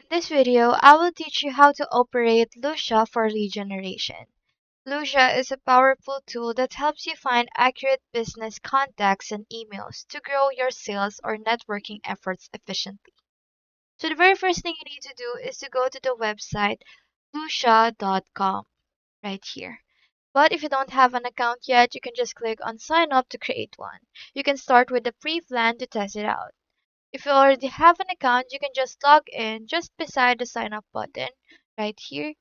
this video, I will teach you how to operate Lusha for lead generation. Lusha is a powerful tool that helps you find accurate business contacts and emails to grow your sales or networking efforts efficiently. So the very first thing you need to do is to go to the website lusha.com right here. But if you don't have an account yet, you can just click on sign up to create one. You can start with the free plan to test it out. If you already have an account, you can just log in just beside the sign up button right here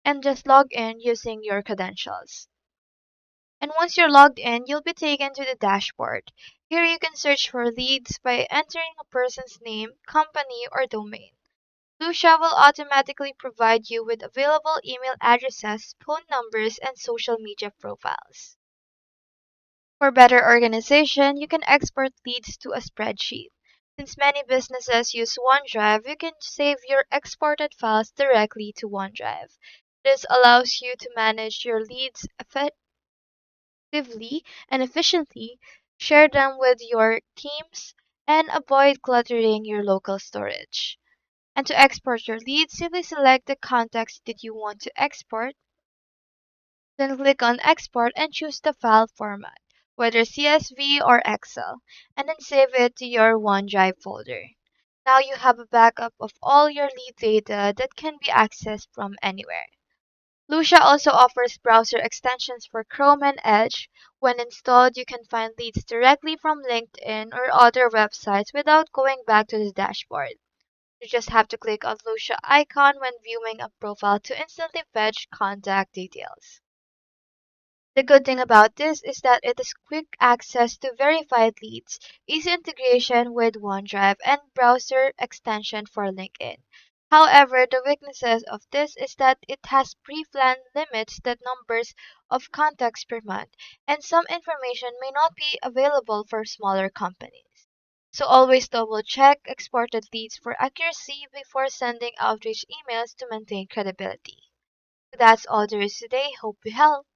and just log in using your credentials. And once you're logged in, you'll be taken to the dashboard. Here you can search for leads by entering a person's name, company, or domain. Lusha will automatically provide you with available email addresses, phone numbers, and social media profiles. For better organization, you can export leads to a spreadsheet. Since many businesses use OneDrive, you can save your exported files directly to OneDrive. This allows you to manage your leads effectively and efficiently, share them with your teams, and avoid cluttering your local storage. And to export your leads, simply select the contacts that you want to export, then click on Export and choose the file format, whether CSV or Excel, and then save it to your OneDrive folder. Now you have a backup of all your lead data that can be accessed from anywhere. Lusha also offers browser extensions for Chrome and Edge. When installed, you can find leads directly from LinkedIn or other websites without going back to the dashboard. You just have to click on Lusha icon when viewing a profile to instantly fetch contact details. The good thing about this is that it is quick access to verified leads, easy integration with OneDrive, and browser extension for LinkedIn. However, the weaknesses of this is that it has pre-planned limits that numbers of contacts per month, and some information may not be available for smaller companies. So always double check exported leads for accuracy before sending outreach emails to maintain credibility. So that's all there is today. Hope we helped.